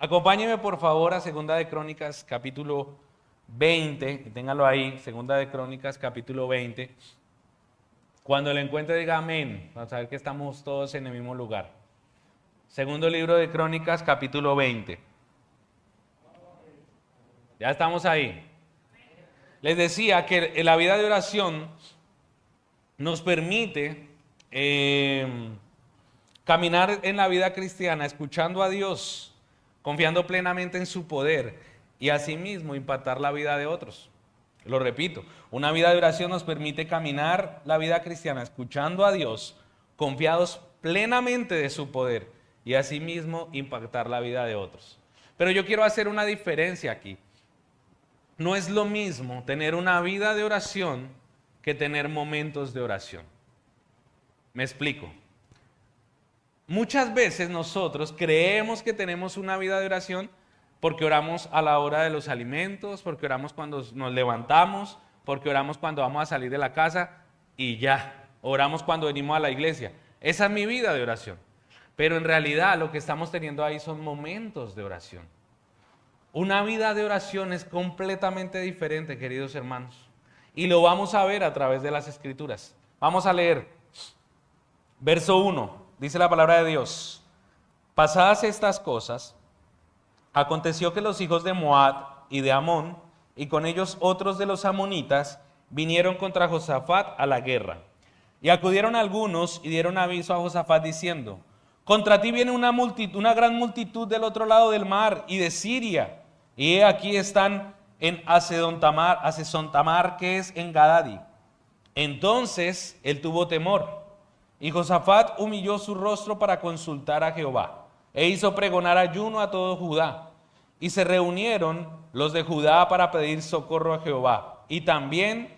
Acompáñeme por favor a Segunda de Crónicas capítulo 20, téngalo ahí, Segunda de Crónicas capítulo 20. Cuando lo encuentre diga amén, vamos a ver que estamos todos en el mismo lugar. Segundo libro de Crónicas capítulo 20. Ya estamos ahí. Les decía que la vida de oración nos permite caminar en la vida cristiana escuchando a Dios, confiando plenamente en su poder y asimismo impactar la vida de otros. Lo repito, una vida de oración nos permite caminar la vida cristiana escuchando a Dios, confiados plenamente de su poder y asimismo impactar la vida de otros. Pero yo quiero hacer una diferencia aquí. No es lo mismo tener una vida de oración que tener momentos de oración. Me explico. Muchas veces nosotros creemos que tenemos una vida de oración porque oramos a la hora de los alimentos, porque oramos cuando nos levantamos, porque oramos cuando vamos a salir de la casa y ya. Oramos cuando venimos a la iglesia. Esa es mi vida de oración. Pero en realidad lo que estamos teniendo ahí son momentos de oración. Una vida de oración es completamente diferente, queridos hermanos. Y lo vamos a ver a través de las Escrituras. Vamos a leer. Verso 1. Dice la palabra de Dios. Pasadas estas cosas, aconteció que los hijos de Moab y de Amón, y con ellos otros de los amonitas, vinieron contra Josafat a la guerra. Y acudieron algunos y dieron aviso a Josafat diciendo: contra ti viene una gran multitud del otro lado del mar y de Siria. Y aquí están en Hasezontamar, que es en Gadadi. Entonces él tuvo temor. Y Josafat humilló su rostro para consultar a Jehová, e hizo pregonar ayuno a todo Judá. Y se reunieron los de Judá para pedir socorro a Jehová. Y también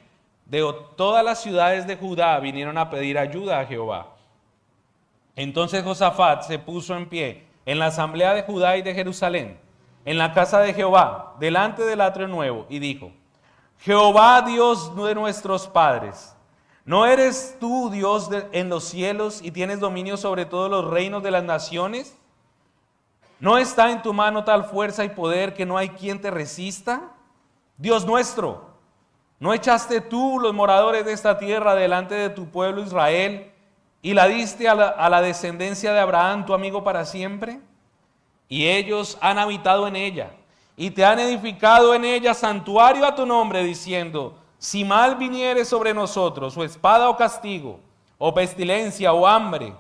de todas las ciudades de Judá vinieron a pedir ayuda a Jehová. Entonces Josafat se puso en pie en la asamblea de Judá y de Jerusalén, en la casa de Jehová, delante del atrio nuevo, y dijo: Jehová, Dios de nuestros padres, ¿no eres tú Dios en los cielos y tienes dominio sobre todos los reinos de las naciones? ¿No está en tu mano tal fuerza y poder que no hay quien te resista? Dios nuestro, ¿no echaste tú los moradores de esta tierra delante de tu pueblo Israel y la diste a la descendencia de Abraham, tu amigo, para siempre? Y ellos han habitado en ella y te han edificado en ella santuario a tu nombre, diciendo: si mal viniere sobre nosotros, o espada o castigo, o pestilencia o hambre,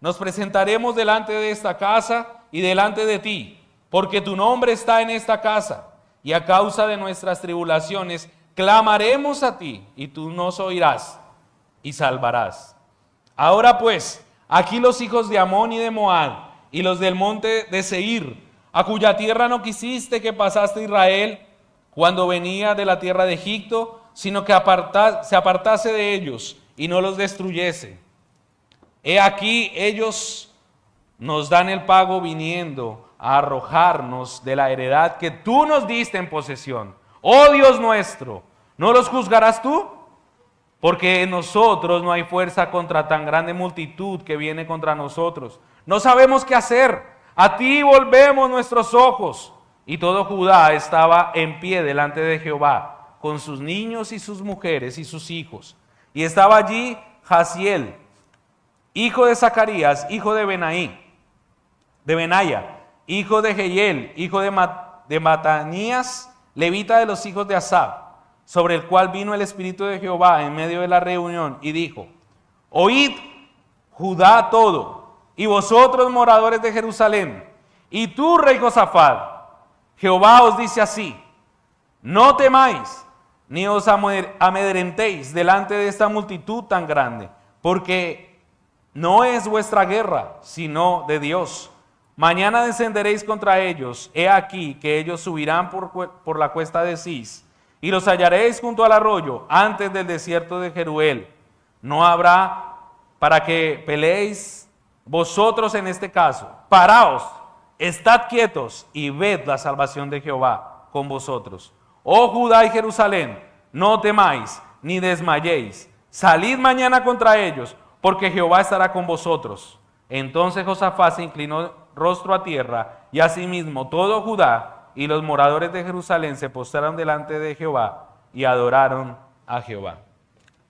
nos presentaremos delante de esta casa y delante de ti, porque tu nombre está en esta casa, y a causa de nuestras tribulaciones clamaremos a ti, y tú nos oirás y salvarás. Ahora pues, aquí los hijos de Amón y de Moab, y los del monte de Seir, a cuya tierra no quisiste que pasase Israel cuando venía de la tierra de Egipto, sino que se apartase de ellos y no los destruyese. He aquí ellos nos dan el pago viniendo a arrojarnos de la heredad que tú nos diste en posesión. Oh Dios nuestro, ¿no los juzgarás tú? Porque en nosotros no hay fuerza contra tan grande multitud que viene contra nosotros. No sabemos qué hacer. A ti volvemos nuestros ojos. Y todo Judá estaba en pie delante de Jehová, con sus niños y sus mujeres y sus hijos. Y estaba allí Jaziel, hijo de Zacarías, hijo de Benaya, hijo de Jehiel, hijo de Matanías, levita de los hijos de Asaf, sobre el cual vino el Espíritu de Jehová en medio de la reunión y dijo: oíd, Judá todo, y vosotros moradores de Jerusalén, y tú, rey Josafat, Jehová os dice así: no temáis, ni os amedrentéis delante de esta multitud tan grande, porque no es vuestra guerra, sino de Dios. Mañana descenderéis contra ellos. He aquí que ellos subirán por la cuesta de Cis, y los hallaréis junto al arroyo, antes del desierto de Jeruel. No habrá para que peleéis vosotros en este caso. Paraos, estad quietos y ved la salvación de Jehová con vosotros. Oh Judá y Jerusalén, no temáis ni desmayéis. Salid mañana contra ellos, porque Jehová estará con vosotros. Entonces Josafat se inclinó rostro a tierra, y asimismo todo Judá y los moradores de Jerusalén se postraron delante de Jehová y adoraron a Jehová.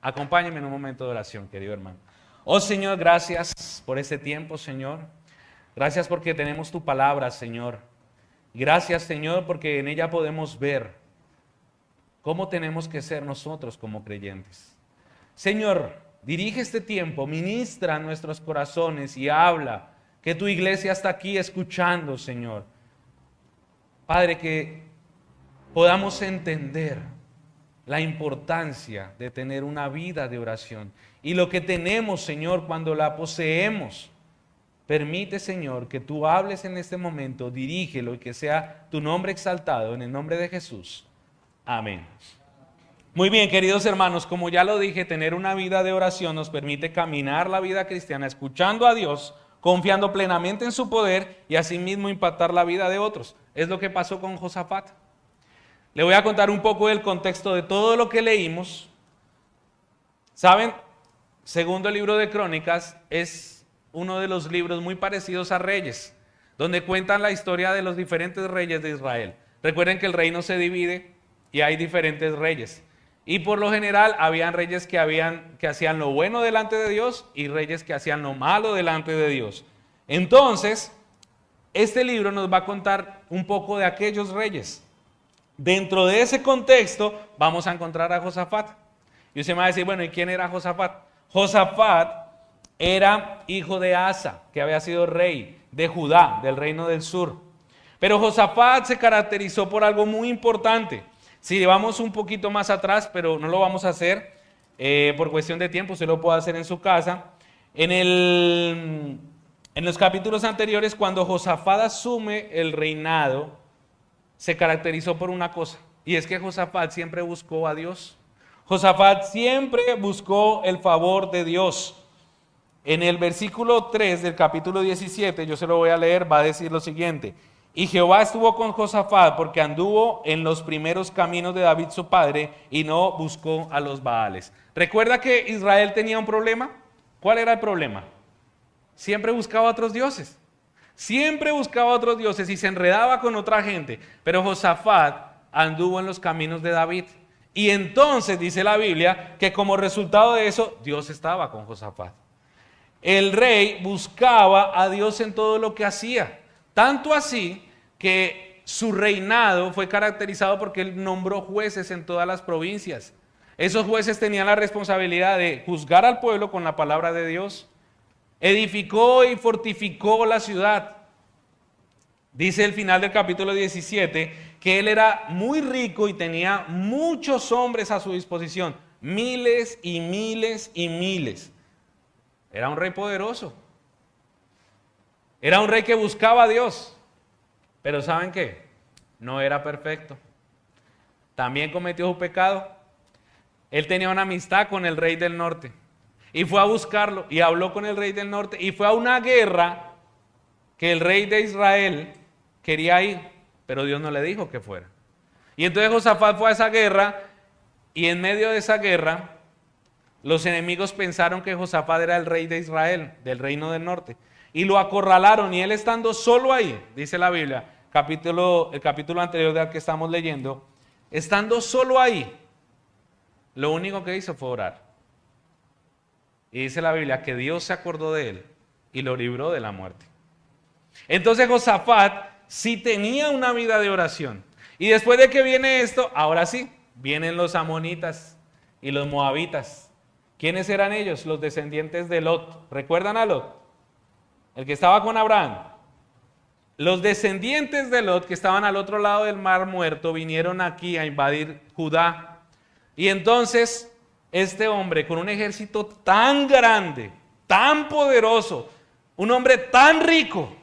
Acompáñenme en un momento de oración, querido hermano. Oh Señor, gracias por este tiempo, Señor. Gracias porque tenemos tu palabra, Señor. Gracias, Señor, porque en ella podemos ver cómo tenemos que ser nosotros como creyentes. Señor, dirige este tiempo, ministra nuestros corazones y habla, que tu iglesia está aquí escuchando, Señor. Padre, que podamos entender la importancia de tener una vida de oración y lo que tenemos, Señor, cuando la poseemos. Permite, Señor, que tú hables en este momento, dirígelo y que sea tu nombre exaltado en el nombre de Jesús. Amén. Muy bien, queridos hermanos, como ya lo dije, tener una vida de oración nos permite caminar la vida cristiana escuchando a Dios, confiando plenamente en su poder y asimismo impactar la vida de otros. Es lo que pasó con Josafat. Le voy a contar un poco del contexto de todo lo que leímos. ¿Saben? Segundo el libro de Crónicas es uno de los libros muy parecidos a Reyes, donde cuentan la historia de los diferentes reyes de Israel. Recuerden que el reino se divide y hay diferentes reyes. Y por lo general habían reyes que hacían lo bueno delante de Dios y reyes que hacían lo malo delante de Dios. Entonces, este libro nos va a contar un poco de aquellos reyes. Dentro de ese contexto vamos a encontrar a Josafat. Y usted me va a decir, bueno, ¿y quién era Josafat? Josafat era hijo de Asa, que había sido rey de Judá, del reino del sur. Pero Josafat se caracterizó por algo muy importante. Si vamos un poquito más atrás, pero no lo vamos a hacer por cuestión de tiempo, usted lo puede hacer en su casa. En los capítulos anteriores, cuando Josafat asume el reinado, se caracterizó por una cosa, y es que Josafat siempre buscó a Dios. Josafat siempre buscó el favor de Dios. En el versículo 3 del capítulo 17, yo se lo voy a leer, va a decir lo siguiente: y Jehová estuvo con Josafat porque anduvo en los primeros caminos de David su padre y no buscó a los Baales. ¿Recuerda que Israel tenía un problema? ¿Cuál era el problema? Siempre buscaba a otros dioses. Siempre buscaba a otros dioses y se enredaba con otra gente. Pero Josafat anduvo en los caminos de David. Y entonces dice la Biblia que como resultado de eso, Dios estaba con Josafat. El rey buscaba a Dios en todo lo que hacía. Tanto así que su reinado fue caracterizado porque él nombró jueces en todas las provincias. Esos jueces tenían la responsabilidad de juzgar al pueblo con la palabra de Dios. Edificó y fortificó la ciudad. Dice el final del capítulo 17 que él era muy rico y tenía muchos hombres a su disposición. Miles y miles y miles. Era un rey poderoso. Era un rey que buscaba a Dios. Pero ¿saben qué? No era perfecto. También cometió su pecado. Él tenía una amistad con el rey del norte. Y fue a buscarlo y habló con el rey del norte. Y fue a una guerra que el rey de Israel quería ir. Pero Dios no le dijo que fuera. Y entonces Josafat fue a esa guerra. Y en medio de esa guerra, los enemigos pensaron que Josafat era el rey de Israel, del reino del norte. Y lo acorralaron, y él estando solo ahí, dice la Biblia, el capítulo anterior del que estamos leyendo, estando solo ahí, lo único que hizo fue orar. Y dice la Biblia que Dios se acordó de él y lo libró de la muerte. Entonces Josafat sí tenía una vida de oración. Y después de que viene esto, ahora sí, vienen los amonitas y los moabitas. ¿Quiénes eran ellos? Los descendientes de Lot. ¿Recuerdan a Lot? El que estaba con Abraham. Los descendientes de Lot que estaban al otro lado del mar muerto vinieron aquí a invadir Judá. Y entonces este hombre con un ejército tan grande, tan poderoso, un hombre tan rico,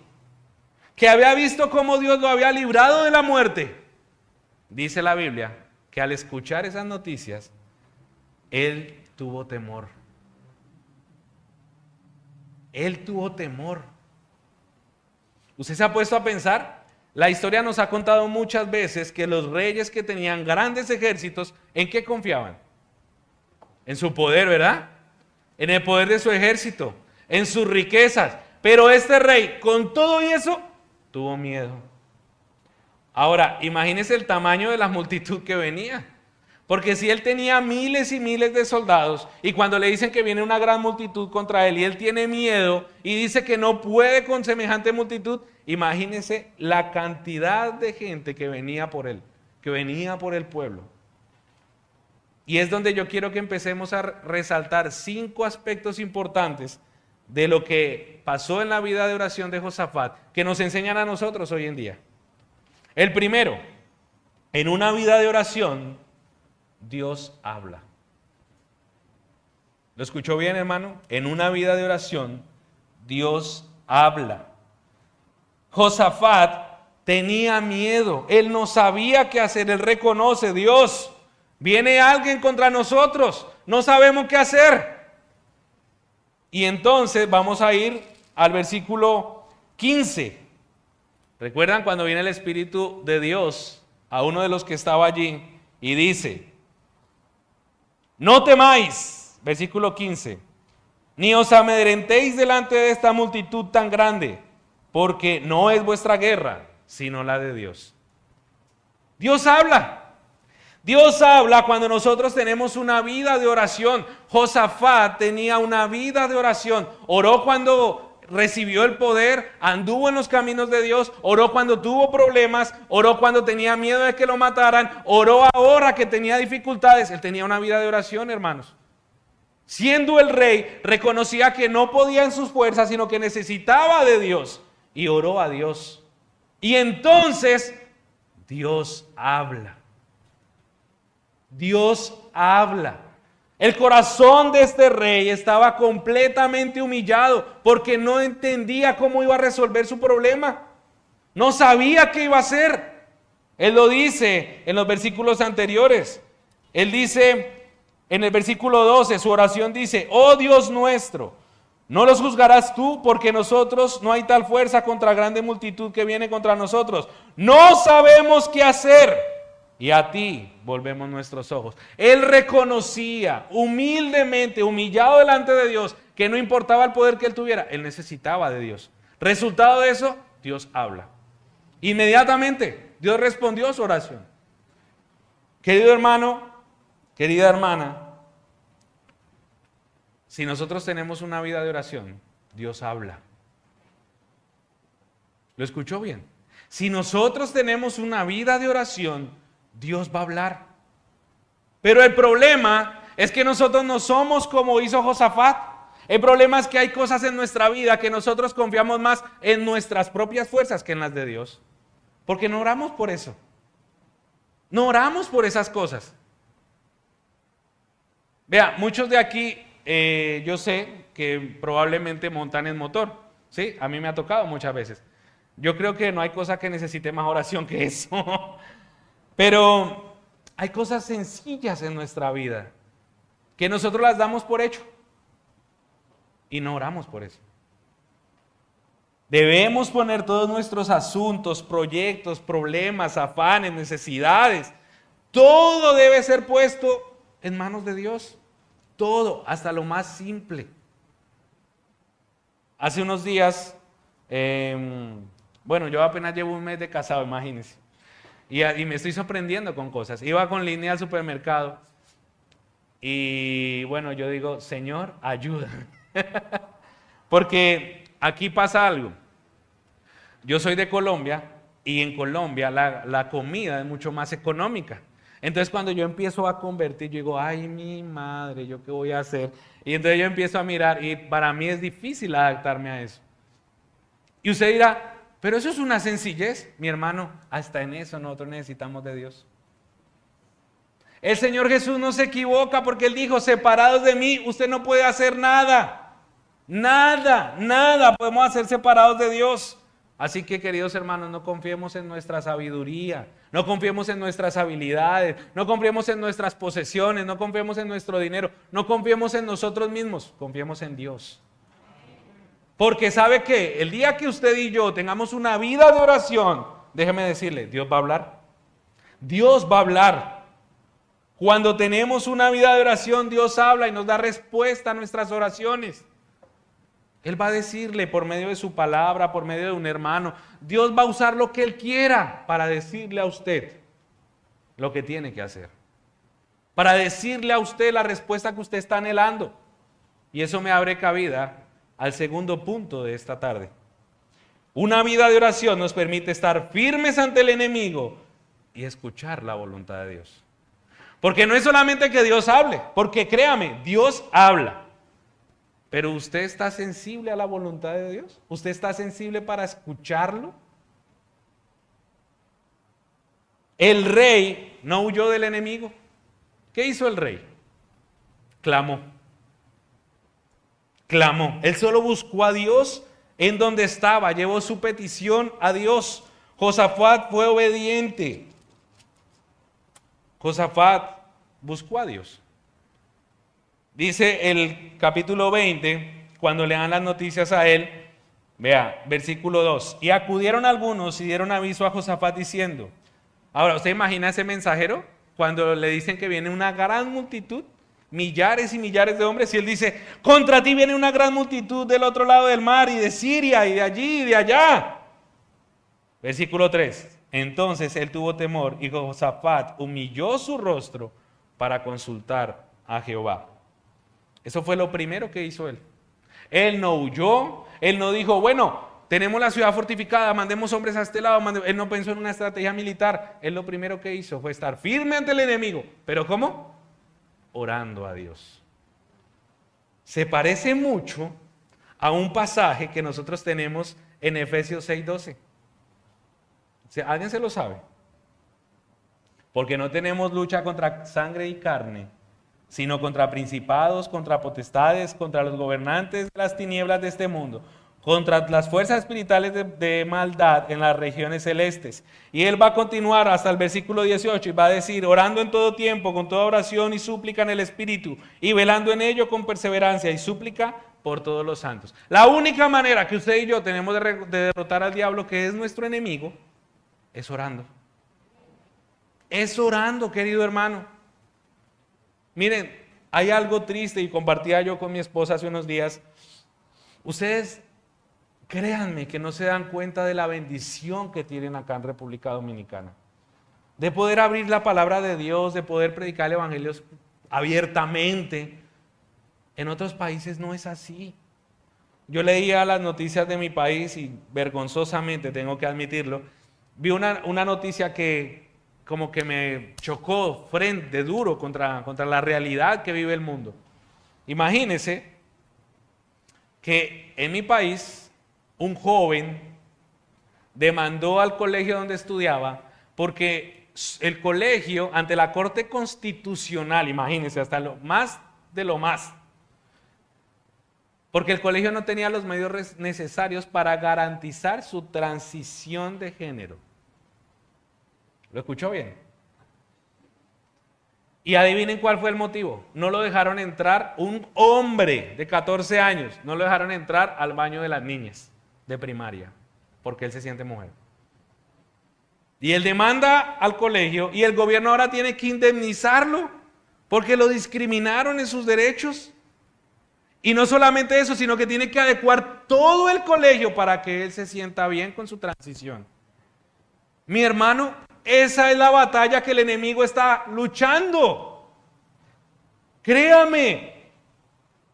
que había visto cómo Dios lo había librado de la muerte, dice la Biblia que al escuchar esas noticias, él tuvo temor. Él tuvo temor. ¿Usted se ha puesto a pensar? La historia nos ha contado muchas veces que los reyes que tenían grandes ejércitos, ¿en qué confiaban? En su poder, ¿verdad? En el poder de su ejército, en sus riquezas. Pero este rey, con todo y eso, tuvo miedo. Ahora, imagínese el tamaño de la multitud que venía. Porque si él tenía miles y miles de soldados, y cuando le dicen que viene una gran multitud contra él, y él tiene miedo, y dice que no puede con semejante multitud, imagínese la cantidad de gente que venía por él, que venía por el pueblo. Y es donde yo quiero que empecemos a resaltar 5 aspectos importantes de lo que pasó en la vida de oración de Josafat, que nos enseñan a nosotros hoy en día. El primero, en una vida de oración, Dios habla. ¿Lo escuchó bien, hermano? En una vida de oración, Dios habla. Josafat tenía miedo, él no sabía qué hacer, él reconoce, Dios, viene alguien contra nosotros, no sabemos qué hacer. Y entonces vamos a ir al versículo 15. ¿Recuerdan cuando viene el Espíritu de Dios a uno de los que estaba allí y dice: no temáis, versículo 15, ni os amedrentéis delante de esta multitud tan grande, porque no es vuestra guerra, sino la de Dios? Dios habla. Dios habla cuando nosotros tenemos una vida de oración. Josafat tenía una vida de oración. Oró cuando recibió el poder, anduvo en los caminos de Dios, oró cuando tuvo problemas, oró cuando tenía miedo de que lo mataran, oró ahora que tenía dificultades. Él tenía una vida de oración, hermanos. Siendo el rey, reconocía que no podía en sus fuerzas, sino que necesitaba de Dios, y oró a Dios. Y entonces Dios habla. Dios habla. El corazón de este rey estaba completamente humillado porque no entendía cómo iba a resolver su problema. No sabía qué iba a hacer. Él lo dice en los versículos anteriores. Él dice en el versículo 12, su oración dice: oh Dios nuestro, no los juzgarás tú, porque nosotros no hay tal fuerza contra grande multitud que viene contra nosotros. No sabemos qué hacer, y a ti volvemos nuestros ojos. Él reconocía humildemente, humillado delante de Dios, que no importaba el poder que él tuviera, él necesitaba de Dios. Resultado de eso, Dios habla. Inmediatamente, Dios respondió a su oración. Querido hermano, querida hermana, si nosotros tenemos una vida de oración, Dios habla. ¿Lo escuchó bien? Si nosotros tenemos una vida de oración, Dios va a hablar. Pero el problema es que nosotros no somos como hizo Josafat. El problema es que hay cosas en nuestra vida que nosotros confiamos más en nuestras propias fuerzas que en las de Dios. Porque no oramos por eso. No oramos por esas cosas. Vea, muchos de aquí, yo sé que probablemente montan en motor. ¿Sí? A mí me ha tocado muchas veces. Yo creo que no hay cosa que necesite más oración que eso. Pero hay cosas sencillas en nuestra vida que nosotros las damos por hecho y no oramos por eso. Debemos poner todos nuestros asuntos, proyectos, problemas, afanes, necesidades. Todo debe ser puesto en manos de Dios. Todo, hasta lo más simple. Hace unos días, bueno, yo apenas llevo un mes de casado, imagínense. Y me estoy sorprendiendo con cosas. Iba con línea al supermercado y bueno, yo digo: Señor, ayuda. Porque aquí pasa algo. Yo soy de Colombia y en Colombia la comida es mucho más económica. Entonces cuando yo empiezo a convertir, yo digo: ay, mi madre, ¿yo qué voy a hacer? Y entonces yo empiezo a mirar y para mí es difícil adaptarme a eso. Y usted dirá: pero eso es una sencillez. Mi hermano, hasta en eso nosotros necesitamos de Dios. El Señor Jesús no se equivoca porque Él dijo: separados de mí, usted no puede hacer nada. Nada podemos hacer separados de Dios. Así que, queridos hermanos, no confiemos en nuestra sabiduría, no confiemos en nuestras habilidades, no confiemos en nuestras posesiones, no confiemos en nuestro dinero, no confiemos en nosotros mismos, confiemos en Dios. Porque ¿sabe qué? El día que usted y yo tengamos una vida de oración, déjeme decirle, Dios va a hablar. Dios va a hablar. Cuando tenemos una vida de oración, Dios habla y nos da respuesta a nuestras oraciones. Él va a decirle por medio de su palabra, por medio de un hermano. Dios va a usar lo que Él quiera para decirle a usted lo que tiene que hacer. Para decirle a usted la respuesta que usted está anhelando. Y eso me abre cabida al segundo punto de esta tarde. Una vida de oración nos permite estar firmes ante el enemigo y escuchar la voluntad de Dios. Porque no es solamente que Dios hable, porque créame, Dios habla. Pero usted está sensible a la voluntad de Dios. ¿Usted está sensible para escucharlo? El rey no huyó del enemigo. ¿Qué hizo el rey? Clamó. Clamó. Él solo buscó a Dios en donde estaba. Llevó su petición a Dios. Josafat fue obediente. Josafat buscó a Dios. Dice el capítulo 20, cuando le dan las noticias a él, vea, versículo 2. Y acudieron algunos y dieron aviso a Josafat diciendo. Ahora, ¿usted imagina ese mensajero? Cuando le dicen que viene una gran multitud, millares y millares de hombres, y él dice, contra ti viene una gran multitud del otro lado del mar, y de Siria, y de allí, y de allá. Versículo 3. Entonces él tuvo temor, y Josafat humilló su rostro para consultar a Jehová. Eso fue lo primero que hizo él. Él no huyó, él no dijo, bueno, tenemos la ciudad fortificada, mandemos hombres a este lado. Él no pensó en una estrategia militar. Él lo primero que hizo fue estar firme ante el enemigo. ¿Pero cómo? Orando a Dios. Se parece mucho a un pasaje que nosotros tenemos en Efesios 6:12. ¿Alguien se lo sabe? Porque no tenemos lucha contra sangre y carne, sino contra principados, contra potestades, contra los gobernantes de las tinieblas de este mundo, contra las fuerzas espirituales de maldad en las regiones celestes. Y él va a continuar hasta el versículo 18 y va a decir, orando en todo tiempo, con toda oración y súplica en el Espíritu, y velando en ello con perseverancia y súplica por todos los santos. La única manera que usted y yo tenemos de derrotar al diablo, que es nuestro enemigo, es orando. Es orando, querido hermano. Miren, hay algo triste y compartía yo con mi esposa hace unos días. Ustedes, créanme que no se dan cuenta de la bendición que tienen acá en República Dominicana. De poder abrir la palabra de Dios, de poder predicar el evangelio abiertamente. En otros países no es así. Yo leía las noticias de mi país y vergonzosamente, tengo que admitirlo, vi una noticia que como que me chocó frente duro contra la realidad que vive el mundo. Imagínense que en mi país un joven demandó al colegio donde estudiaba porque el colegio ante la Corte Constitucional, imagínense, hasta lo más de lo más, porque el colegio no tenía los medios necesarios para garantizar su transición de género. ¿Lo escuchó bien? Y adivinen cuál fue el motivo. No lo dejaron entrar, un hombre de 14 años, no lo dejaron entrar al baño de las niñas de primaria, porque él se siente mujer. Y él demanda al colegio y el gobierno ahora tiene que indemnizarlo porque lo discriminaron en sus derechos. Y no solamente eso, sino que tiene que adecuar todo el colegio para que él se sienta bien con su transición. Mi hermano, esa es la batalla que el enemigo está luchando. Créame.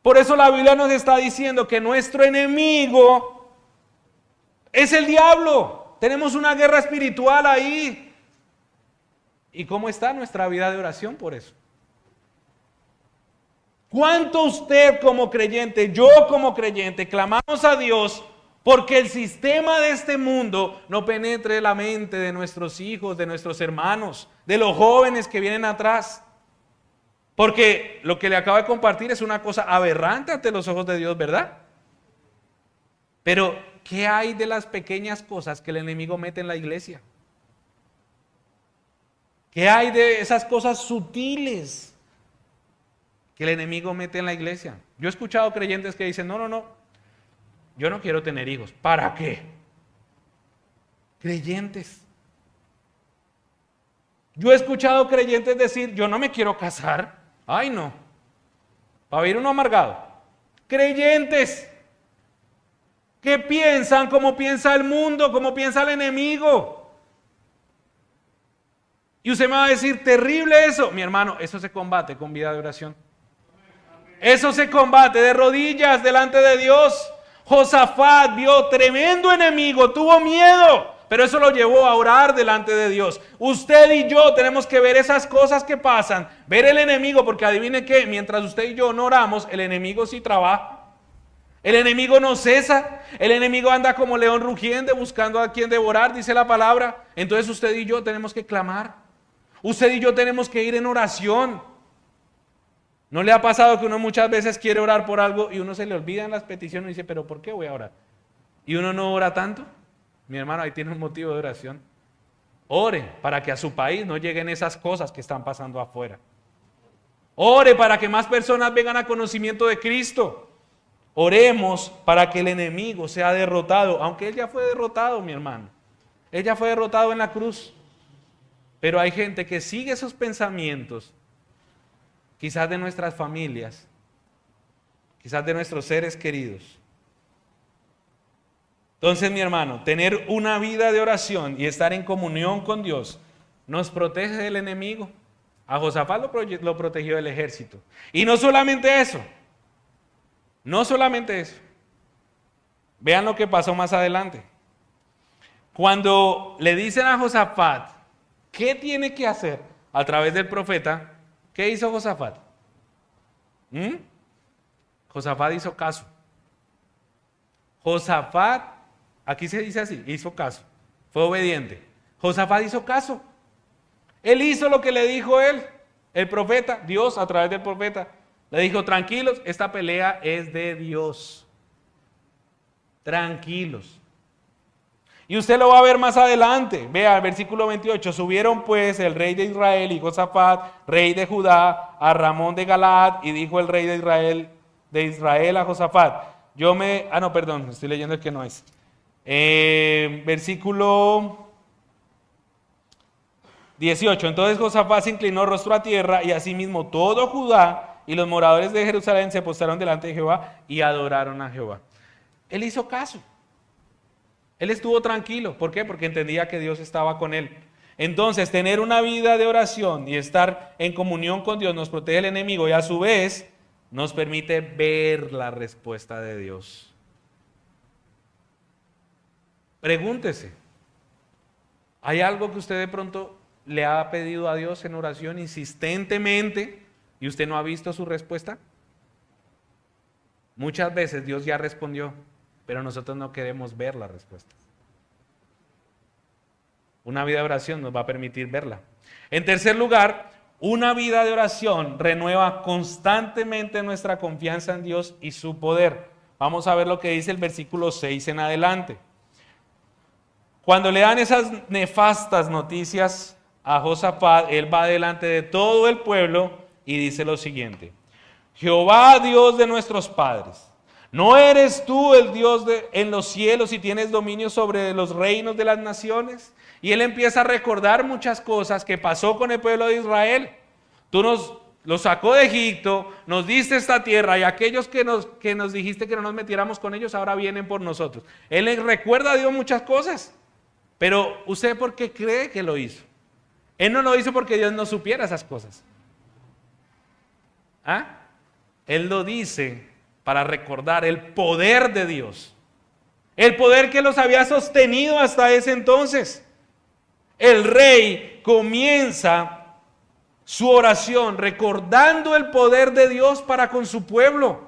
Por eso la Biblia nos está diciendo que nuestro enemigo es el diablo. Tenemos una guerra espiritual ahí. ¿Y cómo está nuestra vida de oración por eso? ¿Cuánto usted como creyente, yo como creyente, clamamos a Dios porque el sistema de este mundo no penetre la mente de nuestros hijos, de nuestros hermanos, de los jóvenes que vienen atrás? Porque lo que le acabo de compartir es una cosa aberrante ante los ojos de Dios, ¿verdad? Pero, ¿qué hay de las pequeñas cosas que el enemigo mete en la iglesia? ¿Qué hay de esas cosas sutiles que el enemigo mete en la iglesia? Yo he escuchado creyentes que dicen, no, yo no quiero tener hijos. ¿Para qué? Creyentes. Yo he escuchado creyentes decir, yo no me quiero casar. Ay, no. Para vivir uno amargado. Creyentes. que piensan como piensa el mundo, como piensa el enemigo. Y usted me va a decir, terrible eso. Mi hermano, eso se combate con vida de oración. Eso se combate de rodillas delante de Dios. Josafat vio tremendo enemigo, tuvo miedo, pero eso lo llevó a orar delante de Dios. Usted y yo tenemos que ver esas cosas que pasan, ver el enemigo, porque adivine qué, mientras usted y yo no oramos, el enemigo sí trabaja. El enemigo no cesa, el enemigo anda como león rugiente buscando a quien devorar, dice la palabra. Entonces usted y yo tenemos que clamar. Usted y yo tenemos que ir en oración. ¿No le ha pasado que uno muchas veces quiere orar por algo y uno se le olvidan las peticiones y dice, pero ¿por qué voy a orar? Y uno no ora tanto. Mi hermano, ahí tiene un motivo de oración. Ore para que a su país no lleguen esas cosas que están pasando afuera. Ore para que más personas vengan a conocimiento de Cristo. Oremos para que el enemigo sea derrotado, aunque él ya fue derrotado, mi hermano. Él ya fue derrotado en la cruz. Pero hay gente que sigue esos pensamientos, quizás de nuestras familias, quizás de nuestros seres queridos. Entonces, mi hermano, tener una vida de oración y estar en comunión con Dios nos protege del enemigo. A Josafat lo protegió el ejército. Y no solamente eso, no solamente eso. Vean lo que pasó más adelante. Cuando le dicen a Josafat, ¿qué tiene que hacer a través del profeta? ¿Qué hizo Josafat? Josafat hizo caso. Josafat, aquí se dice así, hizo caso. Fue obediente. Josafat hizo caso. Él hizo lo que le dijo él, el profeta, Dios a través del profeta. Le dijo, tranquilos, esta pelea es de Dios. Tranquilos. Y usted lo va a ver más adelante. Vea el versículo 28. Subieron pues el rey de Israel y Josafat, rey de Judá, a Ramón de Galaad, y dijo el rey de Israel a Josafat. Estoy leyendo el que no es. Versículo 18. Entonces Josafat se inclinó rostro a tierra, y asimismo todo Judá y los moradores de Jerusalén se postraron delante de Jehová y adoraron a Jehová. Él hizo caso. Él estuvo tranquilo. ¿Por qué? Porque entendía que Dios estaba con él. Entonces, tener una vida de oración y estar en comunión con Dios nos protege del enemigo y a su vez nos permite ver la respuesta de Dios. Pregúntese, ¿hay algo que usted de pronto le ha pedido a Dios en oración insistentemente y usted no ha visto su respuesta? Muchas veces Dios ya respondió, pero nosotros no queremos ver la respuesta. Una vida de oración nos va a permitir verla. En tercer lugar, una vida de oración renueva constantemente nuestra confianza en Dios y su poder. Vamos a ver lo que dice el versículo 6 en adelante. Cuando le dan esas nefastas noticias a Josafat, él va delante de todo el pueblo y dice lo siguiente: Jehová, Dios de nuestros padres, ¿no eres tú el Dios en los cielos y tienes dominio sobre los reinos de las naciones? Y él empieza a recordar muchas cosas que pasó con el pueblo de Israel. Tú los sacó de Egipto, nos diste esta tierra, y aquellos que nos dijiste que no nos metiéramos con ellos, ahora vienen por nosotros. Él le recuerda a Dios muchas cosas, pero ¿usted por qué cree que lo hizo? Él no lo hizo porque Dios no supiera esas cosas. Él lo dice para recordar el poder de Dios, el poder que los había sostenido hasta ese entonces. El rey comienza su oración recordando el poder de Dios para con su pueblo.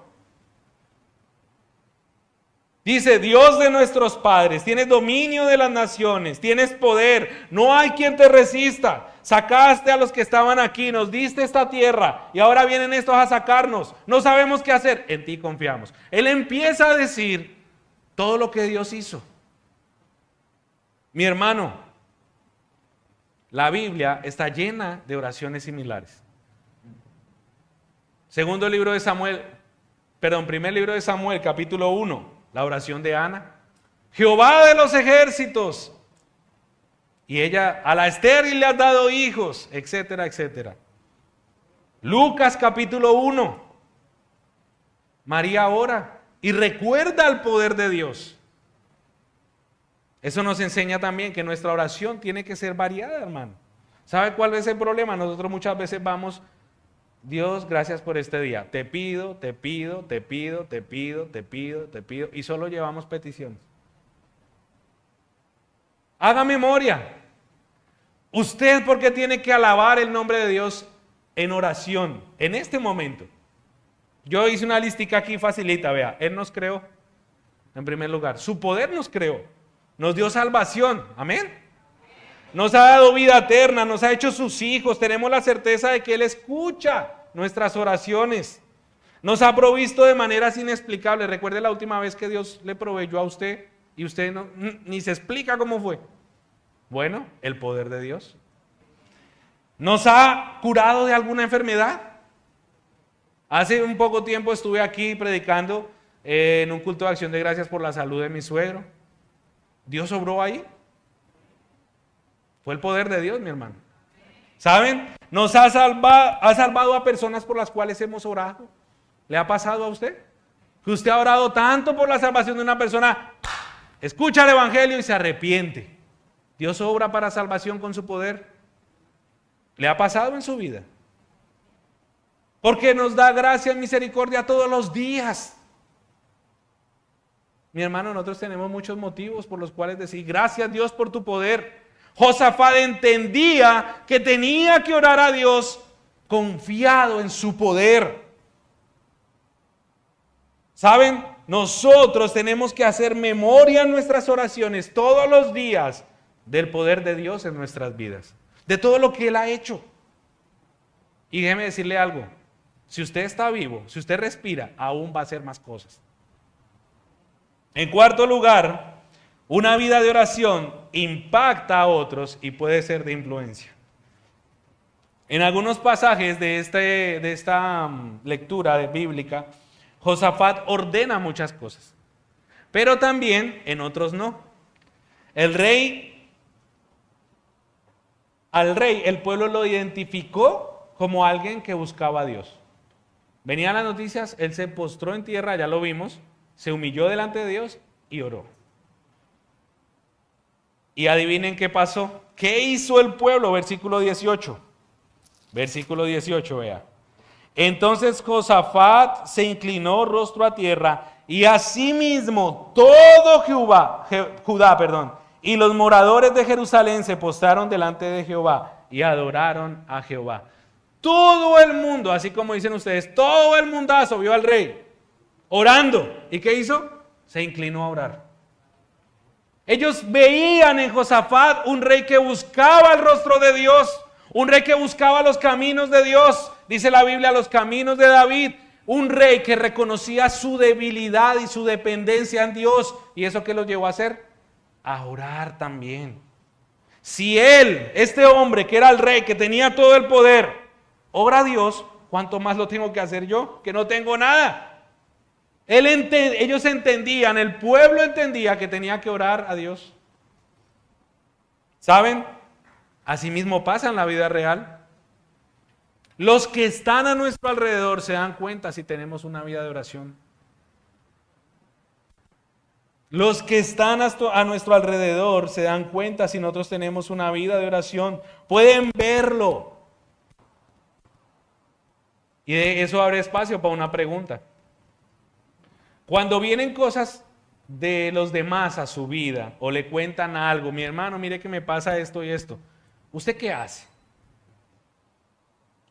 Dice: Dios de nuestros padres, tienes dominio de las naciones, tienes poder, no hay quien te resista. Sacaste a los que estaban aquí, nos diste esta tierra y ahora vienen estos a sacarnos. No sabemos qué hacer, en ti confiamos. Él empieza a decir todo lo que Dios hizo. Mi hermano, la Biblia está llena de oraciones similares. Primer libro de Samuel, capítulo 1, la oración de Ana. Jehová de los ejércitos, y ella a la estéril le ha dado hijos, etcétera, etcétera. Lucas capítulo 1, María ora y recuerda el poder de Dios. Eso nos enseña también que nuestra oración tiene que ser variada, hermano. ¿Sabe cuál es el problema? Nosotros muchas veces vamos, Dios, gracias por este día. Te pido, te pido, te pido, te pido, te pido, te pido. Y solo llevamos peticiones. Haga memoria. Usted, ¿por qué tiene que alabar el nombre de Dios en oración? En este momento. Yo hice una listica aquí facilita, vea. Él nos creó, en primer lugar. Su poder nos creó. Nos dio salvación. Amén. Nos ha dado vida eterna, nos ha hecho sus hijos. Tenemos la certeza de que Él escucha nuestras oraciones. Nos ha provisto de maneras inexplicables. Recuerde la última vez que Dios le proveyó a usted y usted ni se explica cómo fue. Bueno, el poder de Dios. ¿Nos ha curado de alguna enfermedad? Hace un poco tiempo estuve aquí predicando en un culto de acción de gracias por la salud de mi suegro. ¿Dios obró ahí? Fue el poder de Dios, mi hermano. ¿Saben? Nos ha salvado a personas por las cuales hemos orado. ¿Le ha pasado a usted? Que usted ha orado tanto por la salvación de una persona, escucha el evangelio y se arrepiente. Dios obra para salvación con su poder. ¿Le ha pasado en su vida? Porque nos da gracia y misericordia todos los días. Mi hermano, nosotros tenemos muchos motivos por los cuales decir, gracias Dios por tu poder. Josafat entendía que tenía que orar a Dios confiado en su poder. ¿Saben? Nosotros tenemos que hacer memoria en nuestras oraciones todos los días del poder de Dios en nuestras vidas, de todo lo que Él ha hecho. Y déjeme decirle algo, si usted está vivo, si usted respira, aún va a hacer más cosas. En cuarto lugar, una vida de oración impacta a otros y puede ser de influencia. En algunos pasajes de esta lectura bíblica, Josafat ordena muchas cosas, pero también en otros no. Al rey, el pueblo lo identificó como alguien que buscaba a Dios. Venían las noticias, él se postró en tierra, ya lo vimos, se humilló delante de Dios y oró. Y adivinen qué pasó. ¿Qué hizo el pueblo? Versículo 18. Versículo 18, vea. Entonces Josafat se inclinó rostro a tierra y asimismo todo Judá, y los moradores de Jerusalén se postraron delante de Jehová y adoraron a Jehová. Todo el mundo, así como dicen ustedes, todo el mundazo vio al rey orando. ¿Y qué hizo? Se inclinó a orar. Ellos veían en Josafat un rey que buscaba el rostro de Dios, un rey que buscaba los caminos de Dios, dice la Biblia, los caminos de David, un rey que reconocía su debilidad y su dependencia en Dios. ¿Y eso qué los llevó a hacer? A orar también. Si él, este hombre que era el rey, que tenía todo el poder, ora a Dios, ¿cuánto más lo tengo que hacer yo, que no tengo nada? Ellos entendían, el pueblo entendía que tenía que orar a Dios. ¿Saben? Asimismo pasa en la vida real. Los que están a nuestro alrededor se dan cuenta si tenemos una vida de oración. Los que están a nuestro alrededor se dan cuenta si nosotros tenemos una vida de oración. Pueden verlo. Y eso abre espacio para una pregunta. Cuando vienen cosas de los demás a su vida o le cuentan algo, mi hermano, mire que me pasa esto y esto, ¿usted qué hace?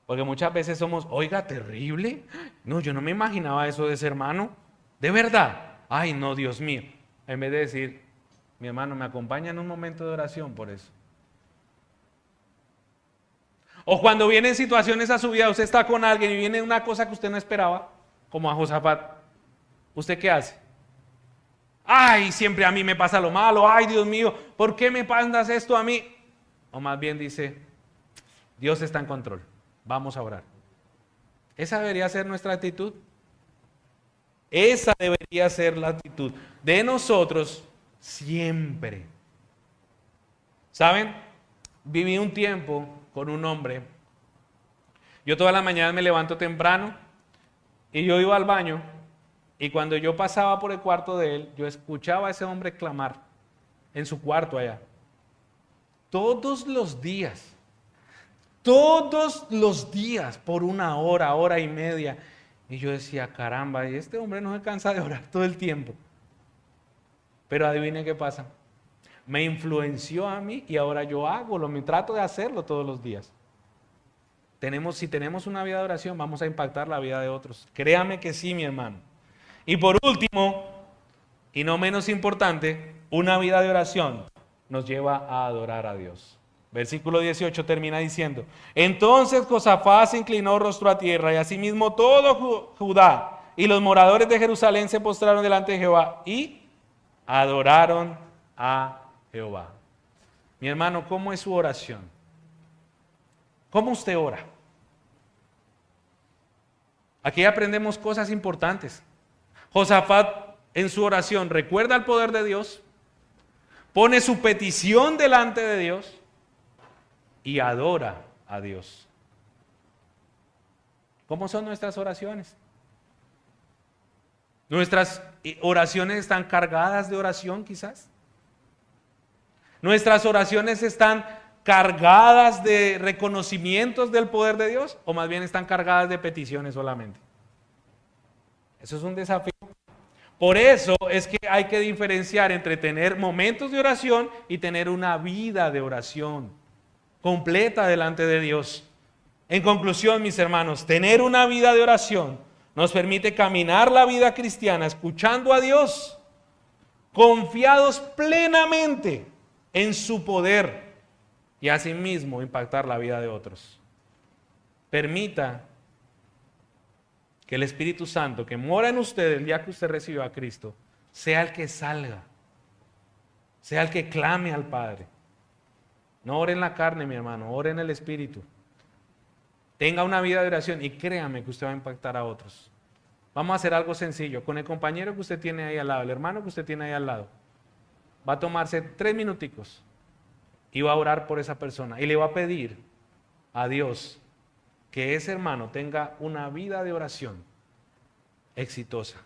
Porque muchas veces somos, oiga, terrible. No, yo no me imaginaba eso de ese hermano. ¿De verdad? Ay, no, Dios mío. En vez de decir, mi hermano, me acompaña en un momento de oración por eso. O cuando vienen situaciones a su vida, usted está con alguien y viene una cosa que usted no esperaba, como a Josafat. ¿Usted qué hace? Ay, siempre a mí me pasa lo malo. Ay, Dios mío, ¿por qué me pasas esto a mí? O más bien dice, Dios está en control. Vamos a orar. Esa debería ser nuestra actitud. Esa debería ser la actitud de nosotros siempre. ¿Saben? Viví un tiempo con un hombre. Yo todas las mañanas me levanto temprano y yo iba al baño. Y cuando yo pasaba por el cuarto de él, yo escuchaba a ese hombre clamar. en su cuarto allá. Todos los días, por una hora, hora y media. Y yo decía, caramba, y este hombre no se cansa de orar todo el tiempo. Pero adivine qué pasa. Me influenció a mí y ahora yo me trato de hacerlo todos los días. Si tenemos una vida de oración, vamos a impactar la vida de otros. Créame que sí, mi hermano. Y por último, y no menos importante, una vida de oración nos lleva a adorar a Dios. Versículo 18 termina diciendo: entonces Josafat se inclinó rostro a tierra, y asimismo todo Judá y los moradores de Jerusalén se postraron delante de Jehová y adoraron a Jehová. Mi hermano, ¿cómo es su oración? ¿Cómo usted ora? Aquí aprendemos cosas importantes. Josafat en su oración recuerda el poder de Dios, pone su petición delante de Dios y adora a Dios. ¿Cómo son nuestras oraciones? ¿Nuestras oraciones están cargadas de oración quizás? ¿Nuestras oraciones están cargadas de reconocimientos del poder de Dios o más bien están cargadas de peticiones solamente? Eso es un desafío. Por eso es que hay que diferenciar entre tener momentos de oración y tener una vida de oración completa delante de Dios. En conclusión, mis hermanos, tener una vida de oración nos permite caminar la vida cristiana escuchando a Dios, confiados plenamente en su poder y asimismo impactar la vida de otros. Permita que el Espíritu Santo que mora en usted el día que usted recibió a Cristo sea el que salga, sea el que clame al Padre. No ore en la carne, mi hermano, ore en el Espíritu. Tenga una vida de oración y créame que usted va a impactar a otros. Vamos a hacer algo sencillo. Con el compañero que usted tiene ahí al lado, el hermano que usted tiene ahí al lado, va a tomarse 3 minuticos y va a orar por esa persona y le va a pedir a Dios que ese hermano tenga una vida de oración exitosa.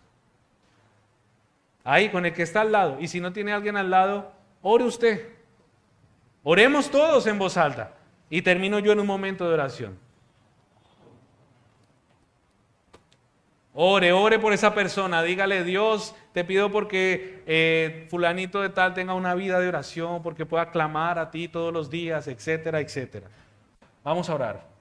Ahí con el que está al lado. Y si no tiene alguien al lado, ore usted. Oremos todos en voz alta. Y termino yo en un momento de oración. Ore por esa persona. Dígale: Dios, te pido porque fulanito de tal tenga una vida de oración, porque pueda clamar a ti todos los días, etcétera, etcétera. Vamos a orar.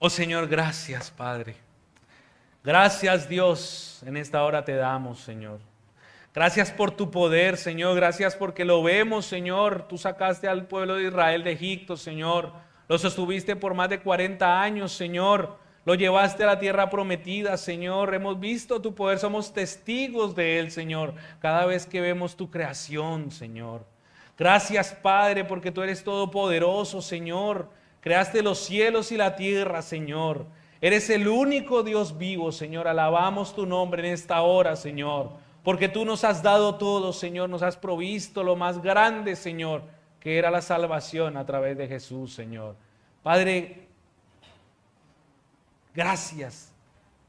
Oh Señor, gracias, Padre. Gracias, Dios, en esta hora te damos, Señor. Gracias por tu poder, Señor. Gracias porque lo vemos, Señor. Tú sacaste al pueblo de Israel de Egipto, Señor. Lo sostuviste por más de 40 años, Señor. Lo llevaste a la tierra prometida, Señor. Hemos visto tu poder, somos testigos de él, Señor. Cada vez que vemos tu creación, Señor. Gracias, Padre, porque tú eres todopoderoso, Señor. Creaste los cielos y la tierra, Señor. Eres el único Dios vivo, Señor. Alabamos tu nombre en esta hora, Señor. Porque tú nos has dado todo, Señor. Nos has provisto lo más grande, Señor, que era la salvación a través de Jesús, Señor. Padre, gracias.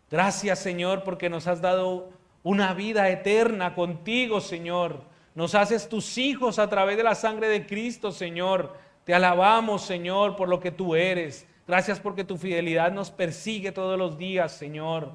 Gracias, Señor, porque nos has dado una vida eterna contigo, Señor. Nos haces tus hijos a través de la sangre de Cristo, Señor. Te alabamos, Señor, por lo que tú eres. Gracias porque tu fidelidad nos persigue todos los días, Señor.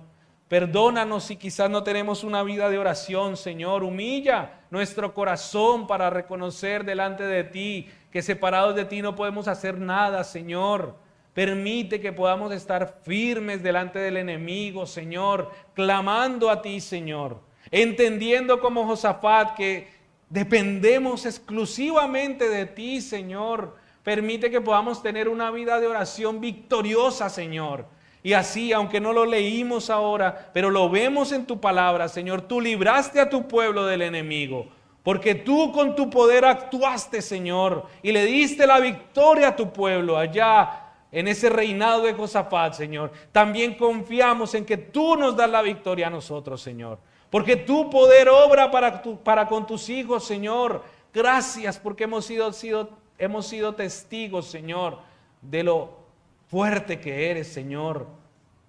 Perdónanos si quizás no tenemos una vida de oración, Señor. Humilla nuestro corazón para reconocer delante de ti que separados de ti no podemos hacer nada, Señor. Permite que podamos estar firmes delante del enemigo, Señor, clamando a ti, Señor. Entendiendo como Josafat que dependemos exclusivamente de ti, Señor. Permite que podamos tener una vida de oración victoriosa, Señor. Y así, aunque no lo leímos ahora, pero lo vemos en tu palabra, Señor, tú libraste a tu pueblo del enemigo. Porque tú con tu poder actuaste, Señor, y le diste la victoria a tu pueblo allá en ese reinado de Josafat, Señor. También confiamos en que tú nos das la victoria a nosotros, Señor. Porque tu poder obra para con tus hijos, Señor. Gracias porque hemos sido testigos, Señor, de lo fuerte que eres, Señor,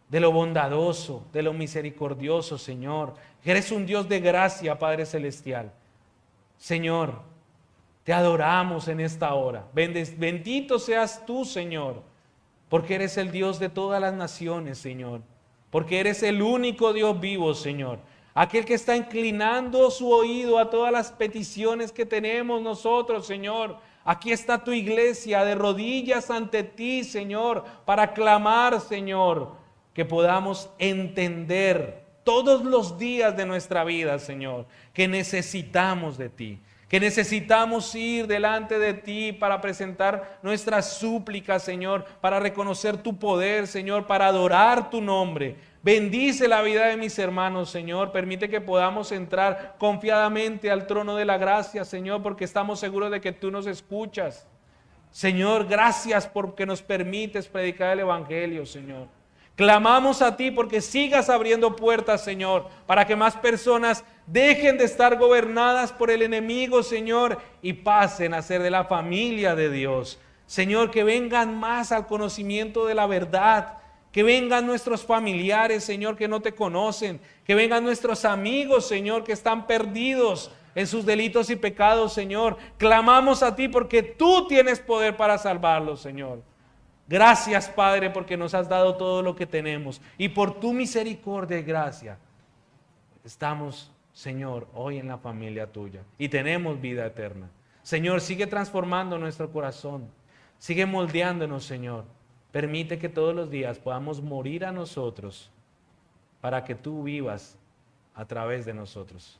de lo bondadoso, de lo misericordioso, Señor. Eres un Dios de gracia, Padre Celestial. Señor, te adoramos en esta hora. Bendito seas tú, Señor, porque eres el Dios de todas las naciones, Señor. Porque eres el único Dios vivo, Señor. Aquel que está inclinando su oído a todas las peticiones que tenemos nosotros, Señor. Aquí está tu iglesia de rodillas ante ti, Señor, para clamar, Señor, que podamos entender todos los días de nuestra vida, Señor, que necesitamos de ti, que necesitamos ir delante de ti para presentar nuestras súplicas, Señor, para reconocer tu poder, Señor, para adorar tu nombre. Bendice la vida de mis hermanos, Señor. Permite que podamos entrar confiadamente al trono de la gracia, Señor, porque estamos seguros de que tú nos escuchas. Señor, gracias porque nos permites predicar el evangelio, Señor. Clamamos a ti porque sigas abriendo puertas, Señor, para que más personas dejen de estar gobernadas por el enemigo, Señor, y pasen a ser de la familia de Dios. Señor, que vengan más al conocimiento de la verdad. Que vengan nuestros familiares, Señor, que no te conocen. Que vengan nuestros amigos, Señor, que están perdidos en sus delitos y pecados, Señor. Clamamos a ti porque tú tienes poder para salvarlos, Señor. Gracias, Padre, porque nos has dado todo lo que tenemos. Y por tu misericordia y gracia estamos, Señor, hoy en la familia tuya. Y tenemos vida eterna. Señor, sigue transformando nuestro corazón. Sigue moldeándonos, Señor. Permite que todos los días podamos morir a nosotros para que tú vivas a través de nosotros.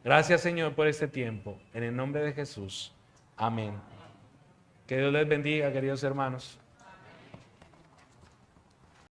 Gracias, Señor, por este tiempo. En el nombre de Jesús. Amén. Que Dios les bendiga, queridos hermanos.